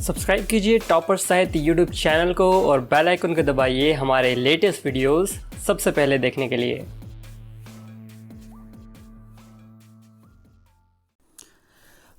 Subscribe कीजिए topper साहित्य YouTube channel को और बेल आइकन को दबाइए हमारे लेटेस्ट वीडियोस सबसे पहले देखने के लिए।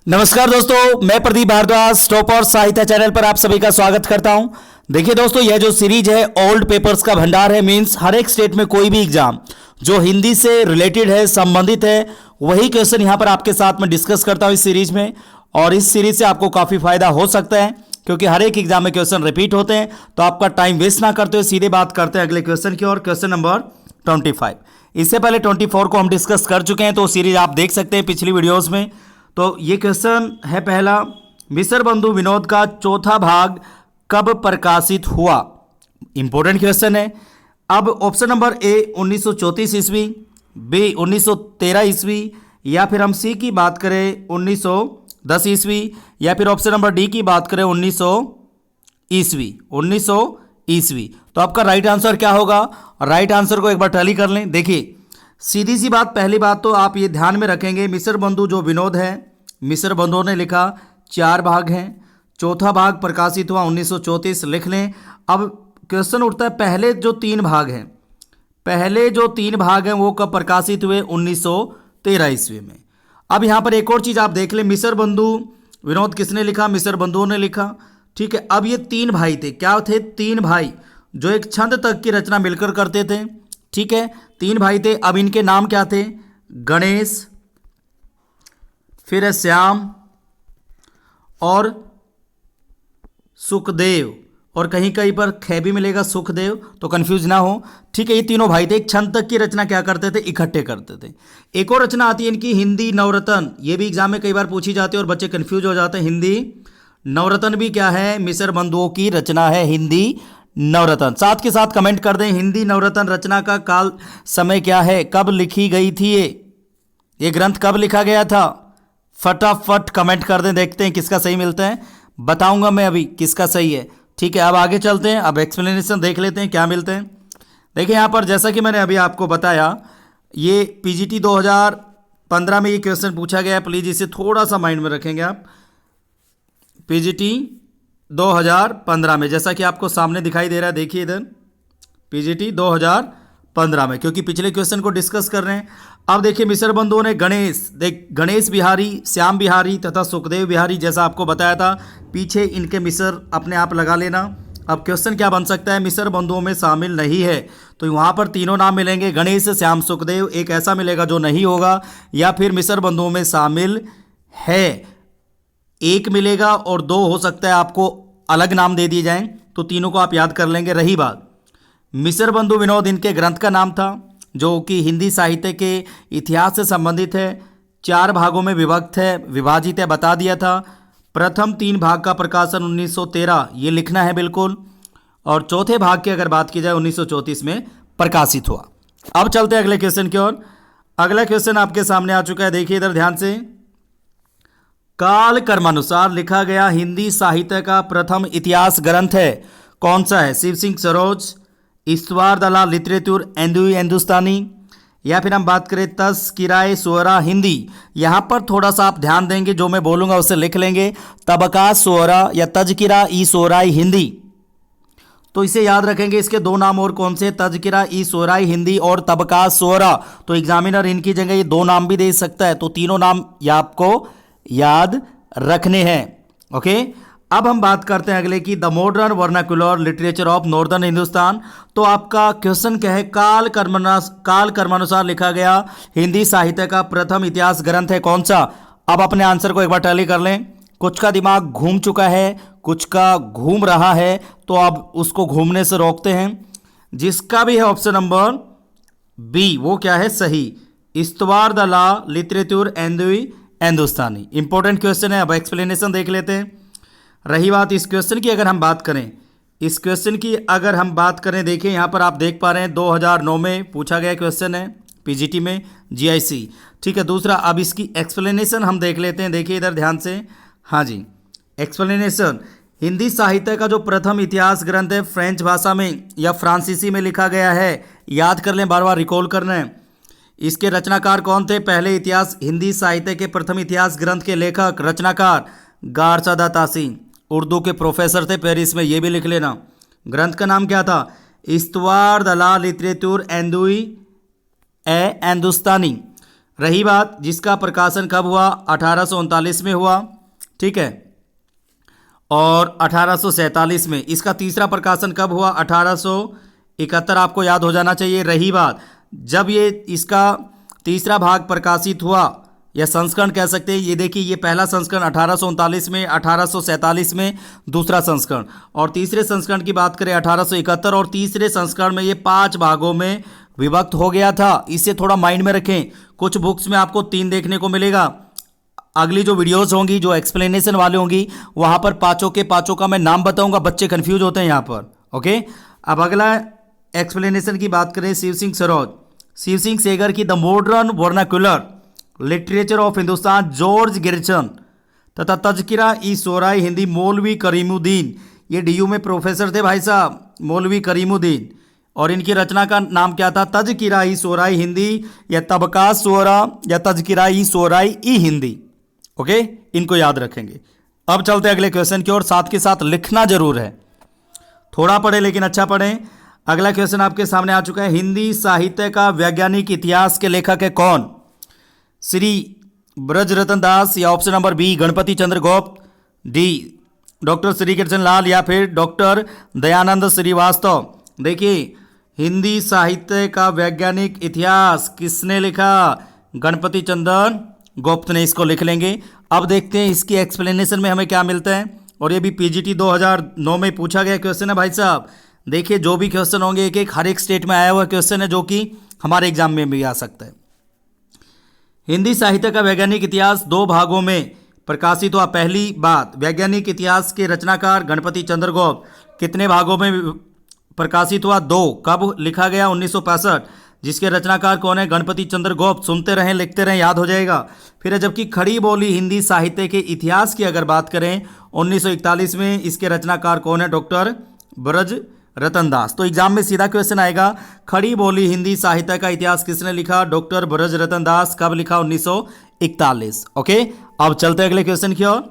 नमस्कार दोस्तों, मैं प्रदीप भारद्वाज टॉपर साहित्य चैनल पर आप सभी का स्वागत करता हूं। देखिए दोस्तों, यह जो सीरीज है ओल्ड पेपर्स का भंडार है। मींस हर एक स्टेट में कोई भी एग्जाम जो हिंदी से रिलेटेड है, संबंधित है, वही क्वेश्चन यहां पर आपके साथ में डिस्कस करता हूं इस सीरीज में। और इस सीरीज से आपको काफी फायदा हो सकता है क्योंकि हर एक एग्जाम में क्वेश्चन रिपीट होते हैं। तो आपका टाइम वेस्ट ना करते हुए सीधे बात करते हैं अगले क्वेश्चन की और। Question number 25। इससे पहले 24 को हम डिस्कस कर चुके हैं, तो सीरीज आप देख सकते हैं पिछली वीडियोस में। तो ये क्वेश्चन है पहला, मिस्र बंधु विनोद का चौथा भाग कब प्रकाशित हुआ। इंपॉर्टेंट क्वेश्चन है। अब ऑप्शन नंबर ए 1934 ईस्वी, बी 1913 ईस्वी, या फिर हम सी की बात करें 1910 ईस्वी, या फिर ऑप्शन नंबर डी की बात करें 1900 ईस्वी। तो आपका राइट आंसर क्या होगा? राइट आंसर को एक बार टैली कर लें। देखिए सीधी सी बात, पहली बात तो आप ये ध्यान में रखेंगे, मिस्र बंधु जो विनोद है, मिस्र बंधुओं ने लिखा 4 भाग हैं, चौथा भाग प्रकाशित हुआ 1934 लिख लें। अब क्वेश्चन उठता है पहले जो 3 भाग हैं वो कब प्रकाशित हुए? 1913 ईस्वी में। अब यहाँ पर एक और चीज़ आप देख लें, मिस्र बंधु विनोद किसने लिखा? मिस्र बंधुओं ने लिखा। ठीक है, अब ये 3 भाई थे। क्या थे? 3 भाई जो एक छंद तक की रचना मिलकर करते थे। ठीक है, 3 भाई थे। अब इनके नाम क्या थे? गणेश, फिर है श्याम और सुखदेव, और कहीं कहीं पर खे भी मिलेगा सुखदेव, तो कंफ्यूज ना हो। ठीक है, ये तीनों भाई थे, एक छंद तक की रचना क्या करते थे? इकट्ठे करते थे। एक और रचना आती है इनकी हिंदी नवरत्न, ये भी एग्जाम में कई बार पूछी जाती है और बच्चे कंफ्यूज हो जाते हैं। हिंदी नवरत्न भी क्या है? मिस्र बंधुओं की रचना है हिंदी नवरत्न। साथ के साथ कमेंट कर दें हिंदी नवरत्न रचना का काल समय क्या है, कब लिखी गई थी ये ग्रंथ कब लिखा गया था? फटाफट कमेंट कर दें, देखते हैं किसका सही मिलता है। बताऊंगा मैं अभी किसका सही है। ठीक है, अब आगे चलते हैं, अब एक्सप्लेनेशन देख लेते हैं क्या मिलते हैं। देखिए यहाँ पर जैसा कि मैंने अभी आपको बताया, ये पीजीटी 2015 में ये क्वेश्चन पूछा गया है। प्लीज़ इसे थोड़ा सा माइंड में रखेंगे आप। पीजीटी 2015 में, जैसा कि आपको सामने दिखाई दे रहा है, देखिए इधर पीजीटी 2015 में, क्योंकि पिछले क्वेश्चन को डिस्कस कर रहे हैं। अब देखिए मिस्र बंधुओं ने गणेश बिहारी, श्याम बिहारी तथा सुखदेव बिहारी, जैसा आपको बताया था, पीछे इनके मिस्र अपने आप लगा लेना। अब क्वेश्चन क्या बन सकता है? मिस्र बंधुओं में शामिल नहीं है, तो वहाँ पर तीनों नाम मिलेंगे, गणेश, श्याम, सुखदेव। एक ऐसा मिलेगा जो नहीं होगा, या फिर मिस्र बंधुओं में शामिल है, एक मिलेगा, और 2 हो सकता है आपको अलग नाम दे दिए जाएं, तो तीनों को आप याद कर लेंगे। रही बात मिस्र बंधु विनोद, इनके ग्रंथ का नाम था जो कि हिंदी साहित्य के इतिहास से संबंधित है, 4 भागों में विभाजित है, बता दिया था। प्रथम 3 भाग का प्रकाशन 1913, ये लिखना है बिल्कुल, और चौथे भाग की अगर बात की जाए 1934 में प्रकाशित हुआ। अब चलते हैं अगले क्वेश्चन की ओर। अगला क्वेश्चन आपके सामने आ चुका है, देखिए इधर ध्यान से। काल कर्मानुसार लिखा गया हिंदी साहित्य का प्रथम इतिहास ग्रंथ है, कौन सा है? शिव सिंह सरोज, ईश्वर दलाल लिटरेचर हिंदुस्तानी, या फिर हम बात करें तज़किराए शुअरा हिंदी। यहाँ पर थोड़ा सा आप ध्यान देंगे, जो मैं बोलूँगा उसे लिख लेंगे, तबका शुअरा या तज़किरा ई शुअराई हिंदी। तो इसे याद रखेंगे, इसके 2 नाम और कौन से? तज़किरा ई शुअराई हिंदी और तबका शुअरा। तो एग्जामिनर इनकी जगह ये 2 नाम भी दे सकता है, तो तीनों नाम या आपको याद रखने हैं। ओके, अब हम बात करते हैं अगले की, the modern vernacular literature of northern Hindustan. तो आपका क्वेश्चन क्या है? काल कर्मानुसार लिखा गया हिंदी साहित्य का प्रथम इतिहास ग्रंथ है, कौन सा? अब अपने आंसर को एक बार टैली कर लें। कुछ का दिमाग घूम चुका है, कुछ का घूम रहा है, तो अब उसको घूमने से रोकते हैं। जिसका भी है ऑप्शन नंबर बी, वो क्या है? सही, इस्तवार द लॉ लिटरेचर हिंदुस्तानी। इंपॉर्टेंट क्वेश्चन है। अब एक्सप्लेनेशन देख लेते हैं। रही बात इस क्वेश्चन की, अगर हम बात करें, देखिए यहाँ पर आप देख पा रहे हैं 2009 में पूछा गया क्वेश्चन है पीजीटी में, जीआईसी। ठीक है, दूसरा अब इसकी एक्सप्लेनेशन हम देख लेते हैं, देखिए इधर ध्यान से। हाँ जी, एक्सप्लेनेशन, हिंदी साहित्य का जो प्रथम इतिहास ग्रंथ है फ्रेंच भाषा में या फ्रांसीसी में लिखा गया है। याद कर लें, बार बार रिकॉल करना है। इसके रचनाकार कौन थे? पहले इतिहास हिंदी साहित्य के प्रथम इतिहास ग्रंथ के लेखक रचनाकार गारसादा तासी। उर्दू के प्रोफेसर थे पेरिस में, ये भी लिख लेना। ग्रंथ का नाम क्या था? इस्तवार द ला लिटरेचर एंदुई ए हिंदुस्तानी। रही बात जिसका प्रकाशन कब हुआ? 1839 में हुआ, ठीक है, और 1847 में। इसका तीसरा प्रकाशन कब हुआ? 1871, आपको याद हो जाना चाहिए। रही बात जब ये इसका तीसरा भाग प्रकाशित हुआ या संस्करण कह सकते हैं, ये देखिए ये पहला संस्करण 1839 में, 1847 में दूसरा संस्करण, और तीसरे संस्करण की बात करें 1871, और तीसरे संस्करण में ये 5 भागों में विभक्त हो गया था। इसे थोड़ा माइंड में रखें। कुछ बुक्स में आपको 3 देखने को मिलेगा। अगली जो वीडियोस होंगी जो एक्सप्लेनेशन वाले होंगी वहां पर पांचों के पांचों का मैं नाम बताऊंगा, बच्चे कंफ्यूज होते हैं यहाँ पर। ओके, अब अगला एक्सप्लेनेशन की बात करें शिव सिंह सरोज, शिव सिंह सेगर की the modern vernacular literature of Hindustan, George Grierson तथा तजकिरा ई सोराई हिंदी, मौलवी करीमुद्दीन। ये डीयू में प्रोफेसर थे भाई साहब, मौलवी करीमुद्दीन, और इनकी रचना का नाम क्या था? तजकिरा ई सोराई हिंदी या तबका सोरा या तजकिरा ई सोराई ई हिंदी। ओके, इनको याद रखेंगे। अब चलते अगले क्वेश्चन की ओर, साथ के साथ लिखना जरूर है, थोड़ा पढ़े लेकिन अच्छा पढ़ें। अगला क्वेश्चन आपके सामने आ चुका है। हिंदी साहित्य का वैज्ञानिक इतिहास के लेखक है कौन? श्री ब्रजरतन दास, या ऑप्शन नंबर बी गणपति चंद्र गुप्त, डी डॉक्टर श्री कृष्ण लाल, या फिर डॉक्टर दयानंद श्रीवास्तव। देखिए हिंदी साहित्य का वैज्ञानिक इतिहास किसने लिखा? गणपति चंद्र गुप्त ने, इसको लिख लेंगे। अब देखते हैं इसकी एक्सप्लेनेशन में हमें क्या मिलता है, और ये भी पीजीटी 2009 में पूछा गया क्वेश्चन है भाई साहब। देखिए जो भी क्वेश्चन होंगे एक एक हर एक स्टेट में आया हुआ क्वेश्चन है जो कि हमारे एग्जाम में भी आ सकता है। हिंदी साहित्य का वैज्ञानिक इतिहास 2 भागों में प्रकाशित हुआ। पहली बात, वैज्ञानिक इतिहास के रचनाकार गणपति चंद्र गुप्त कितने भागों में प्रकाशित हुआ? 2। कब लिखा गया? 1965। जिसके रचनाकार कौन है? गणपति चंद्र गुप्त। सुनते रहें, लिखते रहें, याद हो जाएगा। फिर जबकि खड़ी बोली हिंदी साहित्य के इतिहास की अगर बात करें 1941 में, इसके रचनाकार कौन है? डॉक्टर ब्रज रतन दास। तो एग्जाम में सीधा क्वेश्चन आएगा, खड़ी बोली हिंदी साहित्य का इतिहास किसने लिखा? डॉक्टर ब्रज रतन दास। कब लिखा? 1941। ओके, अब चलते अगले क्वेश्चन की ओर।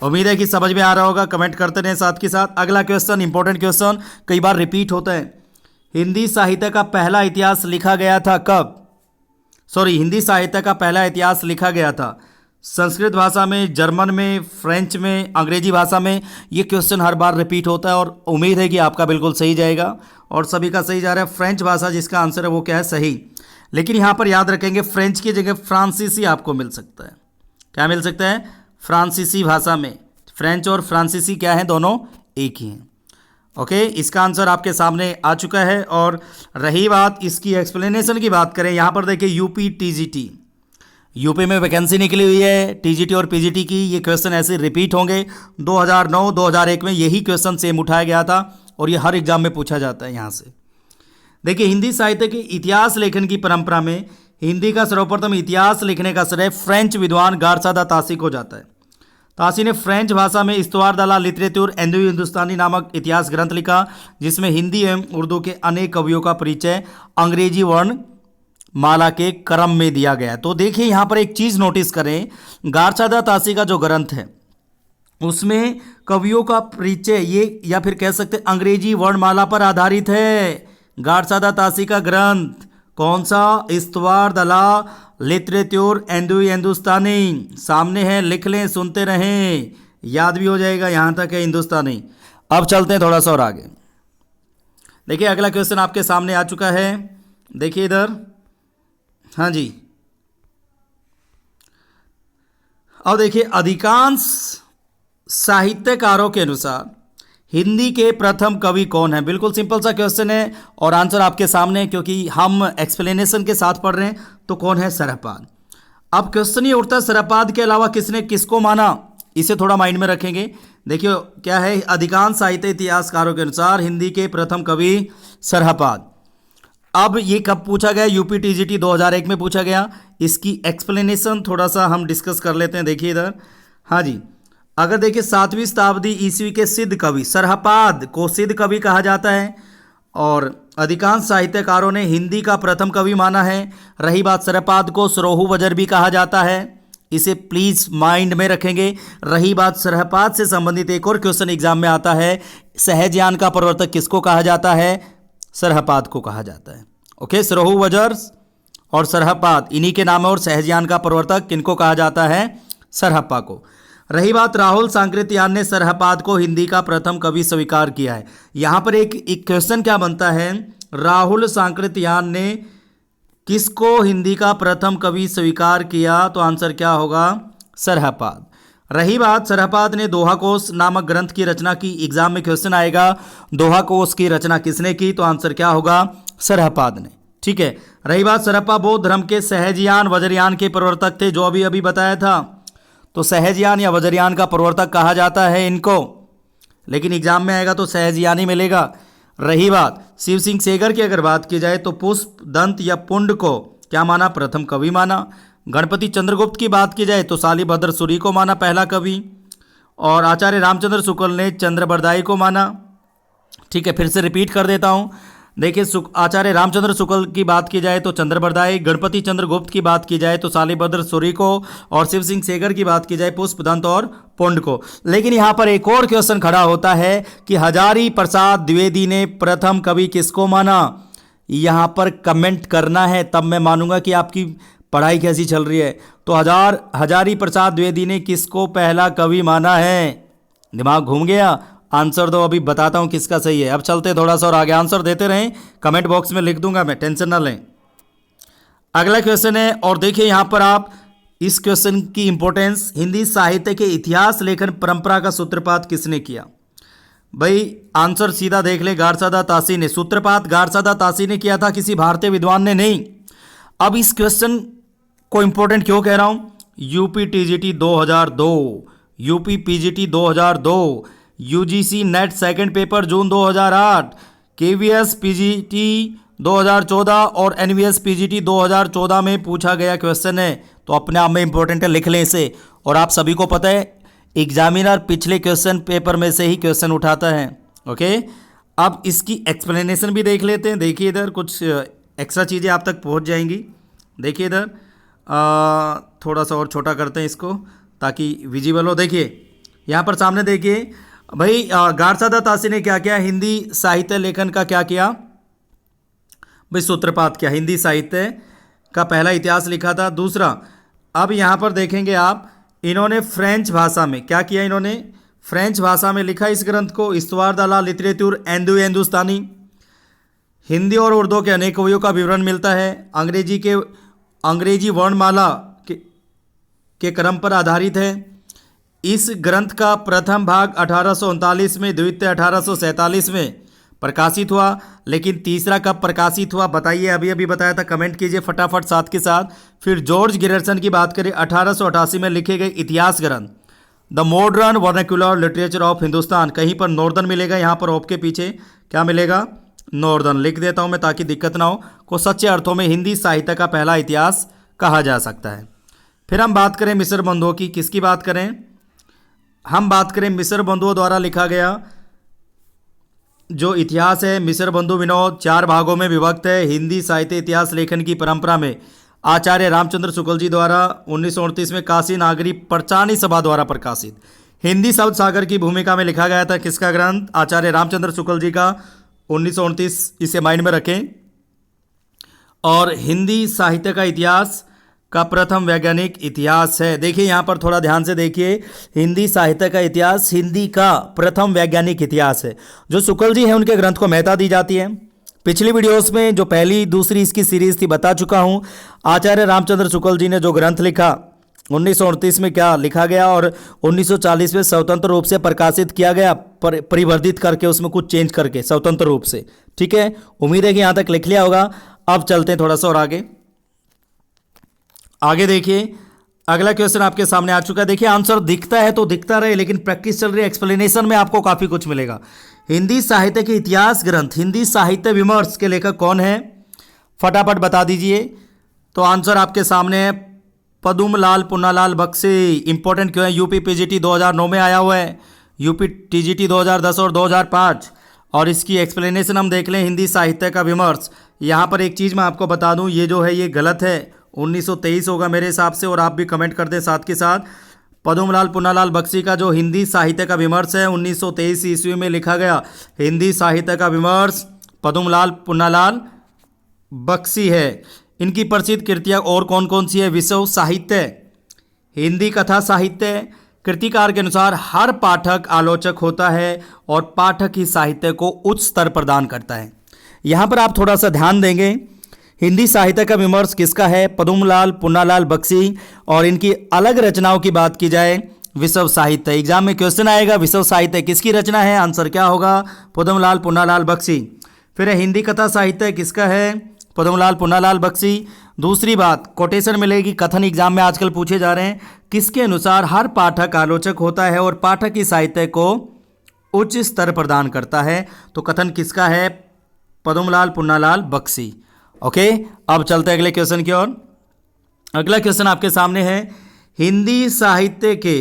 उम्मीद है कि समझ में आ रहा होगा, कमेंट करते रहें साथ के साथ। अगला क्वेश्चन इंपॉर्टेंट क्वेश्चन, कई बार रिपीट होता है। हिंदी साहित्य का पहला इतिहास लिखा गया था कब? हिंदी साहित्य का पहला इतिहास लिखा गया था संस्कृत भाषा में, जर्मन में, फ्रेंच में, अंग्रेजी भाषा में। ये क्वेश्चन हर बार रिपीट होता है और उम्मीद है कि आपका बिल्कुल सही जाएगा और सभी का सही जा रहा है। फ्रेंच भाषा जिसका आंसर है वो क्या है? सही। लेकिन यहाँ पर याद रखेंगे फ्रेंच की जगह फ्रांसीसी आपको मिल सकता है। क्या मिल सकता है? फ्रांसीसी भाषा में। फ्रेंच और फ्रांसीसी क्या है? दोनों एक ही हैं। ओके, इसका आंसर आपके सामने आ चुका है। और रही बात इसकी एक्सप्लेनेशन की बात करें, यहाँ पर देखिए यूपी टीजीटी, यूपी में वैकेंसी निकली हुई है टीजीटी और पीजीटी की। ये क्वेश्चन ऐसे रिपीट होंगे। 2009 2001 में यही क्वेश्चन सेम उठाया गया था और ये हर एग्जाम में पूछा जाता है यहाँ से। देखिए हिंदी साहित्य के इतिहास लेखन की परंपरा में हिंदी का सर्वप्रथम इतिहास लिखने का श्रेय फ्रेंच विद्वान गारसा द तासी को जाता है। तासी ने फ्रेंच भाषा में इस्तवार द ला लिटरेचर एंदुई हिंदुस्तानी नामक इतिहास ग्रंथ लिखा, जिसमें हिंदी एवं उर्दू के अनेक कवियों का परिचय अंग्रेजी वर्ण माला के क्रम में दिया गया। तो देखिए यहाँ पर एक चीज़ नोटिस करें, गारसा द तासी का जो ग्रंथ है उसमें कवियों का परिचय ये या फिर कह सकते अंग्रेजी वर्णमाला पर आधारित है। गारसा द तासी का ग्रंथ कौन सा? इस्तवार द ला लिटरेचर एंदुई हिंदुस्तानी। सामने है, लिख लें, सुनते रहें, याद भी हो जाएगा। यहाँ तक है हिंदुस्तानी। अब चलते हैं थोड़ा सा और आगे। देखिए अगला क्वेश्चन आपके सामने आ चुका है। देखिए इधर, हाँ जी। अब देखिए अधिकांश साहित्यकारों के अनुसार हिंदी के प्रथम कवि कौन है? बिल्कुल सिंपल सा क्वेश्चन है और आंसर आपके सामने है, क्योंकि हम एक्सप्लेनेशन के साथ पढ़ रहे हैं। तो कौन है? सरहपाद। अब क्वेश्चन ये उठता है सरहपाद के अलावा किसने किसको माना? इसे थोड़ा माइंड में रखेंगे। देखिए क्या है, अधिकांश साहित्य इतिहासकारों के अनुसार हिंदी के प्रथम कवि सरहपाद। अब ये कब पूछा गया? यूपी टीजीटी 2001 में पूछा गया। इसकी एक्सप्लेनेशन थोड़ा सा हम डिस्कस कर लेते हैं। देखिए इधर, हाँ जी। अगर देखिए 7वीं शताब्दी ईस्वी के सिद्ध कवि सरहपाद को सिद्ध कवि कहा जाता है और अधिकांश साहित्यकारों ने हिंदी का प्रथम कवि माना है। रही बात, सरहपाद को सरोहू वजर भी कहा जाता है इसे प्लीज माइंड में रखेंगे। रही बात सरहपाद से संबंधित एक और क्वेश्चन एग्जाम में आता है, सहजयान का प्रवर्तक किसको कहा जाता है? सरहपाद को कहा जाता है। ओके, सरोहू वजर्स और सरहपाद इन्हीं के नाम है, और सहजयान का प्रवर्तक किनको कहा जाता है? सरहप्पा को। रही बात राहुल सांकृत्यायन ने सरहपाद को हिंदी का प्रथम कवि स्वीकार किया है। यहां पर एक क्वेश्चन क्या बनता है, राहुल सांकृत्यायन ने किसको हिंदी का प्रथम कवि स्वीकार किया? तो आंसर क्या होगा? सरहपाद। रही बात सरहपाद ने दोहा कोश नामक ग्रंथ की रचना की, एग्जाम में क्वेश्चन आएगा दोहा कोश की रचना किसने की? तो आंसर क्या होगा? सरहपाद ने। ठीक है। रही बात सरहप्पा बौद्ध धर्म के सहजयान वज्रयान के प्रवर्तक थे, जो अभी अभी बताया था। तो सहजयान या वज्रयान का प्रवर्तक कहा जाता है इनको, लेकिन एग्जाम में आएगा तो सहजयान ही मिलेगा। रही बात शिव सिंह सेगर की अगर बात की जाए तो पुष्प, दंत या पुंड को क्या माना? प्रथम कवि माना। गणपति चंद्रगुप्त की बात की जाए तो शालिभद्र सूरी को माना पहला कवि, और आचार्य रामचंद्र शुक्ल ने चंद्रबरदाई को माना। ठीक है, फिर से रिपीट कर देता हूँ। देखिए, आचार्य रामचंद्र शुक्ल की बात की जाए तो चंद्रबरदाई, गणपति चंद्रगुप्त की बात की जाए तो शालिभद्र सूरी को, और शिव सिंह सेगर की बात की जाए पुष्प, दंत और पुंड को। लेकिन यहाँ पर एक और क्वेश्चन खड़ा होता है कि हजारी प्रसाद द्विवेदी ने प्रथम कवि किसको माना? यहाँ पर कमेंट करना है, तब मैं मानूंगा कि आपकी पढ़ाई कैसी चल रही है। तो हजारी प्रसाद द्विवेदी ने किसको पहला कवि माना है? दिमाग घूम गया? आंसर दो, अभी बताता हूं किसका सही है। अब चलते थोड़ा सा और आगे, आंसर देते रहें, कमेंट बॉक्स में लिख दूंगा मैं, टेंशन ना लें। अगला क्वेश्चन है, और देखिए यहां पर आप इस क्वेश्चन की इंपॉर्टेंस, हिंदी साहित्य के इतिहास लेखन परंपरा का सूत्रपात किसने किया? भाई आंसर सीधा देख ले, गारसादा तासी ने। सूत्रपात गारसादा तासी ने किया था, किसी भारतीय विद्वान ने नहीं। अब इस क्वेश्चन को इंपॉर्टेंट क्यों कह रहा हूं? UP TGT 2002, UP PGT 2002, UGC NET second paper June 2008, KVS PGT 2014 और एनवीएस पीजीटी 2014 में पूछा गया क्वेश्चन है। तो अपने आप में इंपॉर्टेंट है, लिख लें इसे। और आप सभी को पता है एग्जामिनर पिछले क्वेश्चन पेपर में से ही क्वेश्चन उठाता है। ओके, अब इसकी एक्सप्लेनेशन भी देख लेते हैं। देखिए इधर कुछ एक्स्ट्रा चीज़ें आप तक पहुंच जाएंगी। देखिए इधर थोड़ा सा और छोटा करते हैं इसको ताकि विजिबल हो। देखिए यहाँ पर सामने देखिए भाई, गारसादा तासी ने क्या किया? हिंदी साहित्य लेखन का क्या किया भाई? सूत्रपात किया, हिंदी साहित्य का पहला इतिहास लिखा था। दूसरा, अब यहाँ पर देखेंगे आप, इन्होंने फ्रेंच भाषा में क्या किया? इन्होंने फ्रेंच भाषा में लिखा इस ग्रंथ को, इस्तवार द ला लिटरेचर हिंदुस्तानी। हिंदी और उर्दू के अनेक कवियों का विवरण मिलता है। अंग्रेजी वर्णमाला के क्रम पर आधारित है। इस ग्रंथ का प्रथम भाग 1839 में, द्वितीय 1847 में प्रकाशित हुआ। लेकिन तीसरा कब प्रकाशित हुआ बताइए? अभी अभी बताया था, कमेंट कीजिए फटाफट साथ के साथ। फिर जॉर्ज गियर्सन की बात करें, 1888 में लिखे गए इतिहास ग्रंथ the modern vernacular literature of Hindustan, कहीं पर नॉर्दर्न मिलेगा, यहाँ पर ऑफ के पीछे क्या मिलेगा? नॉर्दर्न लिख देता हूँ मैं ताकि दिक्कत ना हो, को सच्चे अर्थों में हिंदी साहित्य का पहला इतिहास कहा जा सकता है। फिर हम बात करें मिस्र बंधुओं की, किसकी बात करें? हम बात करें मिस्र बंधुओं द्वारा लिखा गया जो इतिहास है। मिस्र बंधु विनोद 4 भागों में विभक्त है। हिंदी साहित्य इतिहास लेखन की परंपरा में आचार्य रामचंद्र शुक्ल जी द्वारा 1938 में काशी नागरी परचानी सभा द्वारा प्रकाशित। हिंदी शब्द सागर की भूमिका में लिखा गया था किसका ग्रंथ? आचार्य रामचंद्र शुक्ल जी का, 1929, इसे माइंड में रखें। और हिंदी साहित्य का इतिहास का प्रथम वैज्ञानिक इतिहास है। देखिए यहाँ पर थोड़ा ध्यान से देखिए, हिंदी साहित्य का इतिहास हिंदी का प्रथम वैज्ञानिक इतिहास है। जो शुक्ल जी हैं उनके ग्रंथ को महत्ता दी जाती है। पिछली वीडियोस में जो पहली दूसरी इसकी सीरीज थी बता चुका हूँ। आचार्य रामचंद्र शुक्ल जी ने जो ग्रंथ लिखा 1938 में क्या लिखा गया और 1940 में स्वतंत्र रूप से प्रकाशित किया गया, परिवर्धित करके उसमें कुछ चेंज करके स्वतंत्र रूप से। ठीक है, उम्मीद है कि यहाँ तक लिख लिया होगा। अब चलते हैं थोड़ा सा और आगे देखिए, अगला क्वेश्चन आपके सामने आ चुका है। देखिए आंसर दिखता है तो दिखता रहे, लेकिन प्रैक्टिस चल रही है, एक्सप्लेनेशन में आपको काफी कुछ मिलेगा। हिंदी साहित्य के इतिहास ग्रंथ हिंदी साहित्य विमर्श के लेखक कौन है? फटाफट बता दीजिए। तो आंसर आपके सामने है, पदुमलाल पुन्नालाल बख्शी। इंपॉर्टेंट क्यों है? यूपी पीजीटी 2009 में आया हुआ है, यूपी टीजीटी 2010 और 2005। और इसकी एक्सप्लेनेशन हम देख लें, हिंदी साहित्य का विमर्श। यहाँ पर एक चीज़ मैं आपको बता दूँ, ये जो है ये गलत है, 1923 होगा मेरे हिसाब से, और आप भी कमेंट कर दें साथ के साथ। पद्मलाल पुन्नालाल बख्शी का जो हिंदी साहित्य का विमर्श है 1923 ईस्वी में लिखा गया हिंदी साहित्य का विमर्श पद्मलाल पुन्नालाल बख्शी है। इनकी प्रसिद्ध कृतियाँ और कौन कौन सी है? विश्व साहित्य, हिंदी कथा साहित्य। कृतिकार के अनुसार हर पाठक आलोचक होता है और पाठक ही साहित्य को उच्च स्तर प्रदान करता है। यहाँ पर आप थोड़ा सा ध्यान देंगे, हिंदी साहित्य का विमर्श किसका है? पद्मलाल पुन्नालाल बख्शी। और इनकी अलग रचनाओं की बात की जाए विश्व साहित्य। एग्जाम में क्वेश्चन आएगा विश्व साहित्य किसकी रचना है? आंसर क्या होगा? पद्मलाल पुन्नालाल बख्शी। फिर हिंदी कथा साहित्य किसका है? पद्मलाल पुन्नालाल बख्शी। दूसरी बात, कोटेशन मिलेगी, कथन एग्जाम में आजकल पूछे जा रहे हैं, किसके अनुसार हर पाठक आलोचक होता है और पाठक ही साहित्य को उच्च स्तर प्रदान करता है। तो कथन किसका है? पद्मलाल पुन्नालाल बख्शी। ओके, अब चलते हैं अगले क्वेश्चन की ओर। अगला क्वेश्चन आपके सामने है, हिंदी साहित्य के,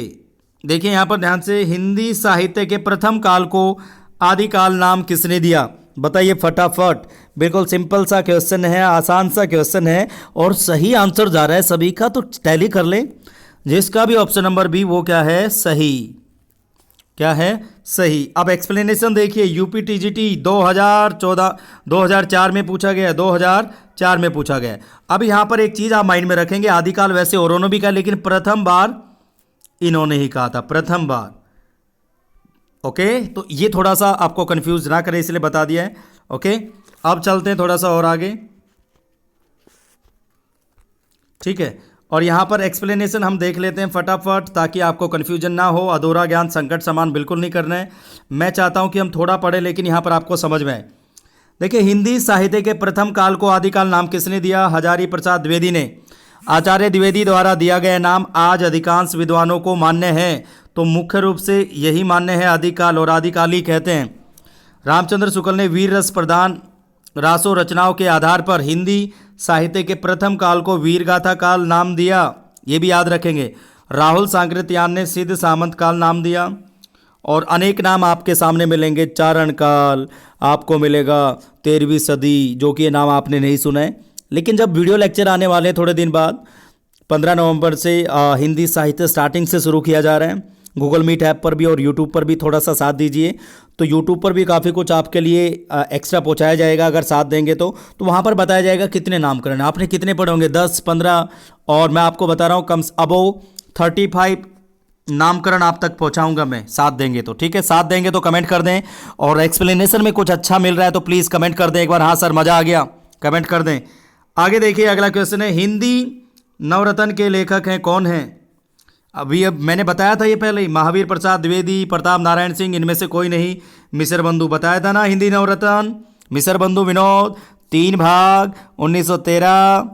देखिए यहां पर ध्यान से, हिंदी साहित्य के प्रथम काल को आदिकाल नाम किसने दिया? बताइए फटाफट। बिल्कुल सिंपल सा क्वेश्चन है, आसान सा क्वेश्चन है और सही आंसर जा रहा है सभी का, तो टैली कर ले। जिसका भी ऑप्शन नंबर बी वो क्या है? सही। क्या है? सही। अब एक्सप्लेनेशन देखिए, यूपी टीजीटी 2004 में पूछा गया, 2004 में पूछा गया। अब यहाँ पर एक चीज़ आप माइंड में रखेंगे, आदिकाल वैसे औरों ने भी कहा लेकिन प्रथम बार इन्होंने ही कहा था, प्रथम बार। ओके, तो ये थोड़ा सा आपको कंफ्यूज ना करे इसलिए बता दिया है। ओके, अब चलते हैं थोड़ा सा और आगे, ठीक है। और यहाँ पर एक्सप्लेनेशन हम देख लेते हैं फटाफट ताकि आपको कन्फ्यूजन ना हो। अधूरा ज्ञान संकट समान बिल्कुल नहीं करना है। मैं चाहता हूँ कि हम थोड़ा पढ़ें लेकिन यहाँ पर आपको समझ में आए। देखिए, हिंदी साहित्य के प्रथम काल को आदिकाल नाम किसने दिया? हजारी प्रसाद द्विवेदी ने। आचार्य द्विवेदी द्वारा दिया गया नाम आज अधिकांश विद्वानों को मान्य है, तो मुख्य रूप से यही मान्य है, आदिकाल और आदिकाल ही कहते हैं। रामचंद्र शुक्ल ने वीर रस प्रधान रासो रचनाओं के आधार पर हिंदी साहित्य के प्रथम काल को वीर गाथा काल नाम दिया, ये भी याद रखेंगे। राहुल सांकृत्यायन ने सिद्ध सामंत काल नाम दिया। और अनेक नाम आपके सामने मिलेंगे, चारण काल आपको मिलेगा, 13वीं सदी, जो कि ये नाम आपने नहीं सुना है। लेकिन जब वीडियो लेक्चर आने वाले हैं थोड़े दिन बाद, 15 नवंबर से हिंदी साहित्य स्टार्टिंग से शुरू किया जा रहा है। गूगल मीट ऐप पर भी और यूट्यूब पर भी थोड़ा सा साथ दीजिए, तो यूट्यूब पर भी काफ़ी कुछ आपके लिए एक्स्ट्रा पहुंचाया जाएगा अगर साथ देंगे तो वहाँ पर बताया जाएगा कितने नामकरण आपने कितने पढ़े होंगे, 10 15, और मैं आपको बता रहा हूँ कम अबोव 35 नामकरण आप तक पहुँचाऊँगा मैं, साथ देंगे तो। ठीक है, साथ देंगे तो कमेंट कर दें, और एक्सप्लेनेशन में कुछ अच्छा मिल रहा है तो प्लीज़ कमेंट कर दें एक बार, हाँ सर मज़ा आ गया, कमेंट कर दें। आगे देखिए अगला क्वेश्चन है, हिंदी नवरत्न के लेखक हैं कौन हैं? अभी अब मैंने बताया था ये पहले ही, महावीर प्रसाद द्विवेदी, प्रताप नारायण सिंह, इनमें से कोई नहीं। मिसर बंधु बताया था ना, हिंदी नवरत्न मिसर बंधु विनोद, 3 भाग, 1913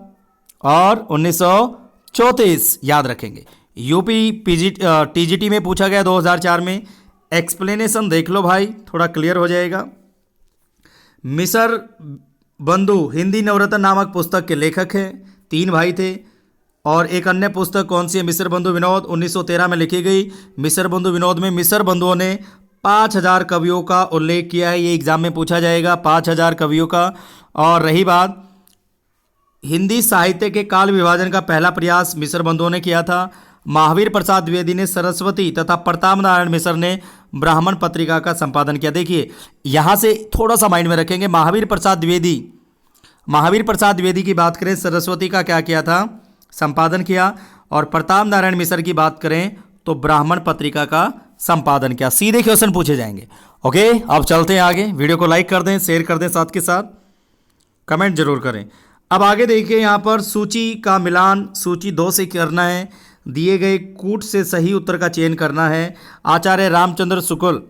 और 1934 याद रखेंगे। यूपी टीजीटी में पूछा गया 2004 में। एक्सप्लेनेशन देख लो भाई, थोड़ा क्लियर हो जाएगा। मिसर बंधु हिंदी नवरत्न नामक पुस्तक के लेखक हैं, 3 भाई थे। और एक अन्य पुस्तक कौन सी है? मिसर बंधु विनोद, 1913 में लिखी गई। मिसर बंधु विनोद में मिसर बंधुओं ने 5000 कवियों का उल्लेख किया है, ये एग्जाम में पूछा जाएगा, 5000 कवियों का। और रही बात हिंदी साहित्य के काल विभाजन का पहला प्रयास मिसर बंधुओं ने किया था। महावीर प्रसाद द्विवेदी ने सरस्वती तथा प्रताप नारायण मिसर ने ब्राह्मण पत्रिका का संपादन किया। देखिए यहाँ से थोड़ा सा माइंड में रखेंगे, महावीर प्रसाद द्विवेदी की बात करें, सरस्वती का क्या किया था? संपादन किया। और प्रताप नारायण मिसर की बात करें तो ब्राह्मण पत्रिका का संपादन किया। सीधे क्वेश्चन पूछे जाएंगे। ओके, अब चलते हैं आगे। वीडियो को लाइक कर दें, शेयर कर दें, साथ के साथ कमेंट जरूर करें। अब आगे देखिए, यहाँ पर सूची का मिलान सूची 2 से करना है। दिए गए कूट से सही उत्तर का चयन करना है। आचार्य रामचंद्र शुक्ल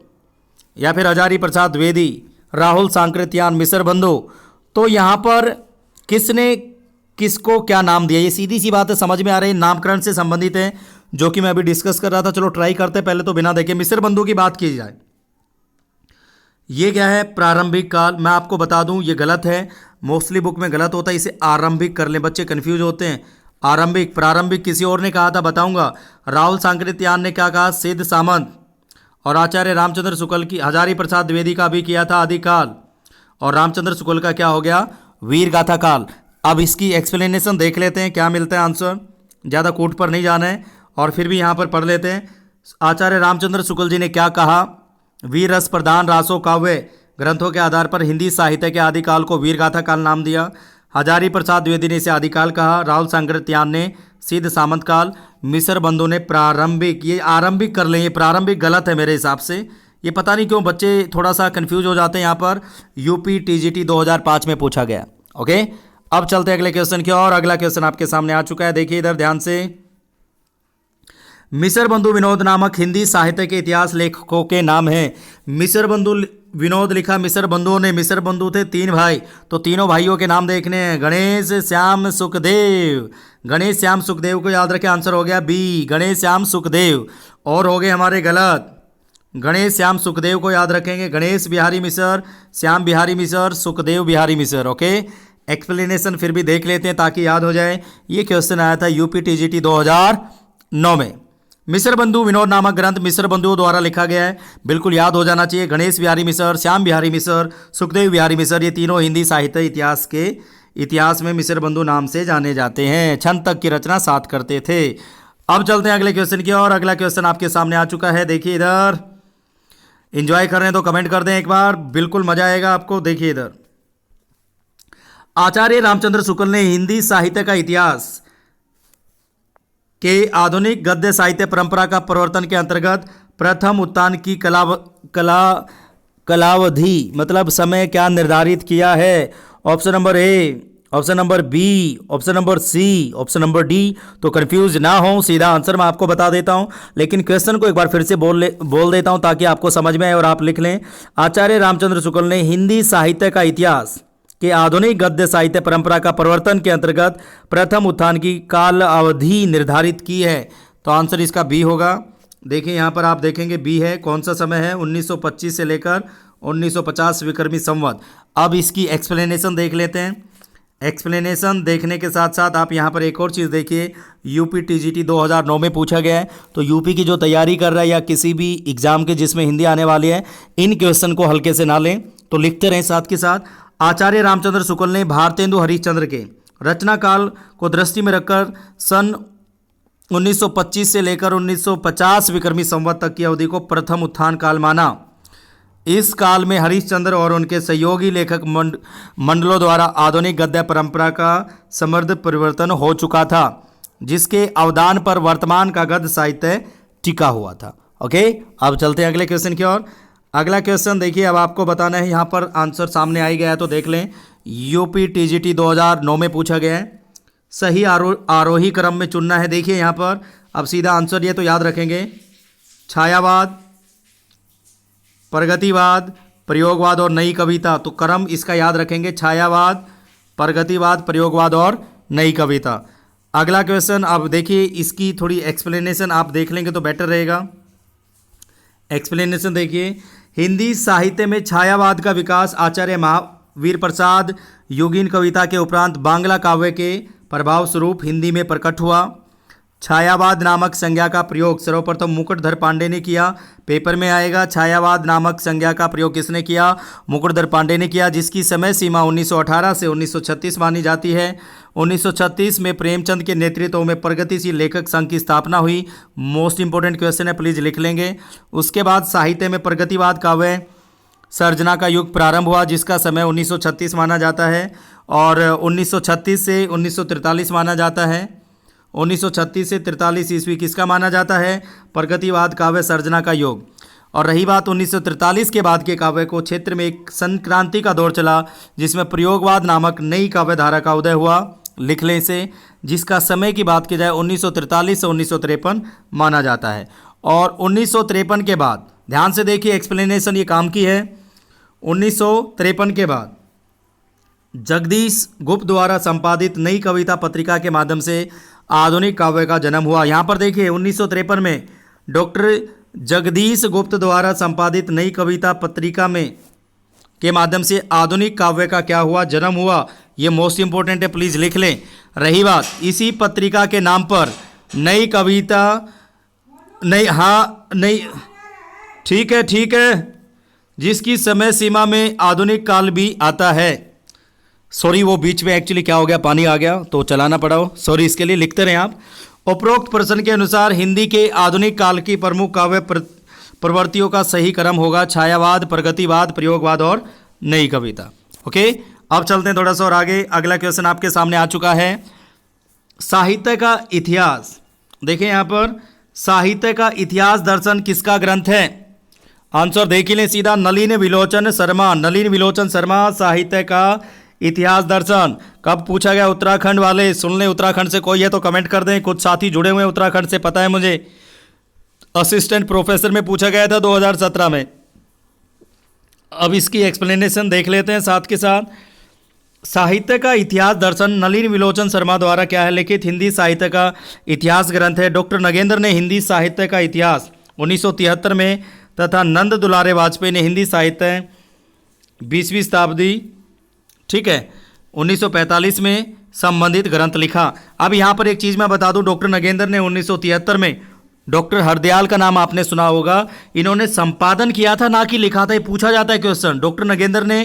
या फिर हजारी प्रसाद द्विवेदी, राहुल सांकृत्यायन, मिसर बंधु, तो यहाँ पर किसने किसको क्या नाम दिया? ये सीधी सी बात है, समझ में आ रही है, नामकरण से संबंधित है, जो कि मैं अभी डिस्कस कर रहा था। चलो ट्राई करते हैं, पहले तो बिना देखे मिसर बंधु की बात की जाए। ये क्या है? प्रारंभिक काल। मैं आपको बता दूं ये गलत है, मोस्टली बुक में गलत होता है, इसे आरंभिक कर लें, बच्चे कंफ्यूज होते हैं। आरंभिक प्रारंभिक किसी और ने कहा था, बताऊंगा। राहुल सांकृत्यायन ने क्या कहा? सिद्ध सामंत। और आचार्य रामचंद्र शुक्ल की, हजारी प्रसाद द्विवेदी का भी किया था आदिकाल। और रामचंद्र शुक्ल का क्या हो गया? वीर गाथा काल। अब इसकी एक्सप्लेनेशन देख लेते हैं क्या मिलता है आंसर, ज़्यादा कोट पर नहीं जाना है और फिर भी यहाँ पर पढ़ लेते हैं। आचार्य रामचंद्र शुक्ल जी ने क्या कहा? वीर रस प्रधान रासो काव्य ग्रंथों के आधार पर हिंदी साहित्य के आदिकाल को वीरगाथा काल नाम दिया। हजारी प्रसाद द्विवेदी ने इसे आदिकाल कहा। राहुल सांकृत्यायन ने सिद्ध सामंत काल। मिसर बंधु ने प्रारंभिक, ये आरंभिक कर लें, ये प्रारंभिक गलत है मेरे हिसाब से। ये पता नहीं क्यों बच्चे थोड़ा सा कंफ्यूज हो जाते हैं। यहाँ पर यूपी टीजीटी 2005 में पूछा गया। ओके, अब चलते हैं अगले क्वेश्चन की और। अगला क्वेश्चन आपके सामने आ चुका है, देखिए इधर ध्यान से। मिसर बंधु विनोद नामक हिंदी साहित्य के इतिहास लेखकों के नाम हैं। मिसर बंधु विनोद लिखा मिसर बंधुओं ने। मिसर बंधु थे 3 भाई, तो तीनों भाइयों के नाम देखने हैं। गणेश, श्याम, सुखदेव। गणेश, श्याम, सुखदेव को याद रखें, आंसर हो गया बी, गणेश, श्याम, सुखदेव। और हो गए हमारे गलत। गणेश, श्याम, सुखदेव को याद रखेंगे। गणेश बिहारी मिसर, श्याम बिहारी मिसर, सुखदेव बिहारी मिसर। ओके, एक्सप्लेनेशन फिर भी देख लेते हैं ताकि याद हो जाए। ये क्वेश्चन आया था यूपी टीजीटी 2009 में। मिसर बंधु विनोद नामक ग्रंथ मिसर बंधुओं द्वारा लिखा गया है, बिल्कुल याद हो जाना चाहिए। गणेश बिहारी मिसर, श्याम बिहारी मिसर, सुखदेव बिहारी मिसर, ये तीनों हिंदी साहित्य इतिहास में मिसर बंधु नाम से जाने जाते हैं। छंद तक की रचना साथ करते थे। अब चलते हैं अगले क्वेश्चन की और। अगला क्वेश्चन आपके सामने आ चुका है, देखिए इधर। एंजॉय कर रहे हैं तो कमेंट कर दें एक बार, बिल्कुल मजा आएगा आपको। देखिए इधर, आचार्य रामचंद्र शुक्ल ने हिंदी साहित्य का इतिहास के आधुनिक गद्य साहित्य परंपरा का प्रवर्तन के अंतर्गत प्रथम उत्थान की कलावधि मतलब समय क्या निर्धारित किया है? Option number A, option number B, option number C, option number D. तो कंफ्यूज ना हो, सीधा आंसर मैं आपको बता देता हूं, लेकिन क्वेश्चन को एक बार फिर से बोल देता हूं ताकि आपको समझ में आए और आप लिख लें। आचार्य रामचंद्र शुक्ल ने हिंदी साहित्य का इतिहास के आधुनिक गद्य साहित्य परंपरा का प्रवर्तन के अंतर्गत प्रथम उत्थान की काल अवधि निर्धारित की है। तो आंसर इसका बी होगा। देखिए यहाँ पर आप देखेंगे बी है। कौन सा समय है? 1925 से लेकर 1950 विक्रमी संवत। अब इसकी एक्सप्लेनेशन देख लेते हैं। एक्सप्लेनेशन देखने के साथ साथ आप यहाँ पर एक और चीज़ देखिए, यूपी टीजीटी 2009 में पूछा गया है। तो यूपी की जो तैयारी कर रहा है या किसी भी एग्जाम के जिसमें हिंदी आने वाली है, इन क्वेश्चन को हल्के से ना लें, तो लिखते रहें साथ के साथ। आचार्य रामचंद्र शुक्ल ने भारतेंदु हरिश्चंद्र के रचना काल को दृष्टि में रखकर सन 1925 से लेकर 1950 विक्रमी संवत तक की अवधि को प्रथम उत्थान काल माना। इस काल में हरिश्चंद्र और उनके सहयोगी लेखक मंडलों द्वारा आधुनिक गद्य परंपरा का समृद्ध परिवर्तन हो चुका था, जिसके अवदान पर वर्तमान का गद्य साहित्य टिका हुआ था। ओके, अब चलते हैं अगले क्वेश्चन की ओर। अगला क्वेश्चन देखिए, अब आपको बताना है, यहाँ पर आंसर सामने आ ही गया है तो देख लें। यूपी टीजीटी 2009 में पूछा गया है, सही आरोही क्रम में चुनना है। देखिए यहाँ पर अब सीधा आंसर ये तो याद रखेंगे, छायावाद, प्रगतिवाद, प्रयोगवाद और नई कविता। तो क्रम इसका याद रखेंगे, छायावाद, प्रगतिवाद, प्रयोगवाद और नई कविता। अगला क्वेश्चन अब देखिए, इसकी थोड़ी एक्सप्लेनेशन आप देख लेंगे तो बेटर रहेगा। एक्सप्लेनेशन देखिए, हिंदी साहित्य में छायावाद का विकास आचार्य महावीर प्रसाद योगीन कविता के उपरांत बांग्ला काव्य के प्रभाव स्वरूप हिंदी में प्रकट हुआ। छायावाद नामक संज्ञा का प्रयोग सर्वप्रथम मुकुटधर पांडे ने किया। पेपर में आएगा, छायावाद नामक संज्ञा का प्रयोग किसने किया? मुकुटधर पांडे ने किया, जिसकी समय सीमा 1918 से 1936 मानी जाती है। 1936 में प्रेमचंद के नेतृत्व में प्रगतिशील लेखक संघ की स्थापना हुई। मोस्ट इंपॉर्टेंट क्वेश्चन है, प्लीज लिख लेंगे। उसके बाद साहित्य में प्रगतिवाद काव्य सर्जना का युग प्रारंभ हुआ, जिसका समय 1936 माना जाता है और 1936 से 1943 माना जाता है। 1936 से 43 ईस्वी किसका माना जाता है? प्रगतिवाद काव्य सर्जना का योग। और रही बात 1943 के बाद के काव्य को, क्षेत्र में एक संक्रांति का दौर चला जिसमें प्रयोगवाद नामक नई काव्य धारा का उदय हुआ। लिख लें इसे, जिसका समय की बात की जाए 1943 से 1953 माना जाता है। और 1953 के बाद ध्यान से देखिए, एक्सप्लेनेशन ये काम की है। 1953 के बाद जगदीश गुप्त द्वारा संपादित नई कविता पत्रिका के माध्यम से आधुनिक काव्य का जन्म हुआ। यहाँ पर देखिए 1953 में डॉक्टर जगदीश गुप्त द्वारा संपादित नई कविता पत्रिका में के माध्यम से आधुनिक काव्य का क्या हुआ? जन्म हुआ। ये मोस्ट इंपॉर्टेंट है, प्लीज लिख लें। रही बात, इसी पत्रिका के नाम पर नई कविता नई ठीक है, जिसकी समय सीमा में आधुनिक काल भी आता है। सॉरी, वो बीच में एक्चुअली क्या हो गया, पानी आ गया तो चलाना पड़ा हो, सॉरी इसके लिए। लिखते रहे आप। उपरोक्त प्रश्न के अनुसार हिंदी के आधुनिक काल की प्रमुख काव्य प्रवृत्तियों का सही क्रम होगा छायावाद, प्रगतिवाद, प्रयोगवाद और नई कविता। ओके, अब चलते हैं थोड़ा सा और आगे। अगला क्वेश्चन आपके सामने आ चुका है, साहित्य का इतिहास। देखें यहाँ पर, साहित्य का इतिहास दर्शन किसका ग्रंथ है? आंसर देख ही लें सीधा, नलिन विलोचन शर्मा। नलिन विलोचन शर्मा, साहित्य का इतिहास दर्शन। कब पूछा गया? उत्तराखंड वाले सुन लें, उत्तराखंड से कोई है तो कमेंट कर दें। कुछ साथी जुड़े हुए हैं उत्तराखंड से, पता है मुझे। असिस्टेंट प्रोफेसर में पूछा गया था 2017 में। अब इसकी एक्सप्लेनेशन देख लेते हैं साथ के साथ। साहित्य का इतिहास दर्शन नलिन विलोचन शर्मा द्वारा क्या है लिखित हिंदी साहित्य का इतिहास ग्रंथ है। डॉक्टर नगेंद्र ने हिंदी साहित्य का इतिहास 1973 में तथा नंद दुलारे वाजपेयी ने हिंदी साहित्य 20वीं शताब्दी, ठीक है, 1945 में संबंधित ग्रंथ लिखा। अब यहाँ पर एक चीज़ मैं बता दूं, डॉक्टर नगेंद्र ने 1973 में, डॉक्टर हरदयाल का नाम आपने सुना होगा, इन्होंने संपादन किया था ना कि लिखा था। ये पूछा जाता है क्वेश्चन। डॉक्टर नगेंद्र ने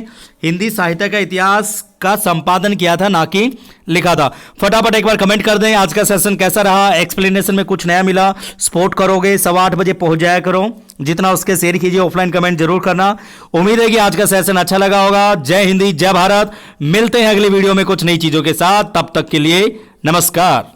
हिंदी साहित्य का इतिहास का संपादन किया था ना कि लिखा था। फटाफट एक बार कमेंट कर दें आज का सेशन कैसा रहा, एक्सप्लेनेशन में कुछ नया मिला। सपोर्ट करोगे, 8:15 बजे पहुंच जाया करो, जितना उसके शेयर कीजिए। ऑफलाइन कमेंट जरूर करना। उम्मीद है कि आज का सेशन अच्छा लगा होगा। जय हिंदी, जय भारत। मिलते हैं अगली वीडियो में कुछ नई चीजों के साथ, तब तक के लिए नमस्कार।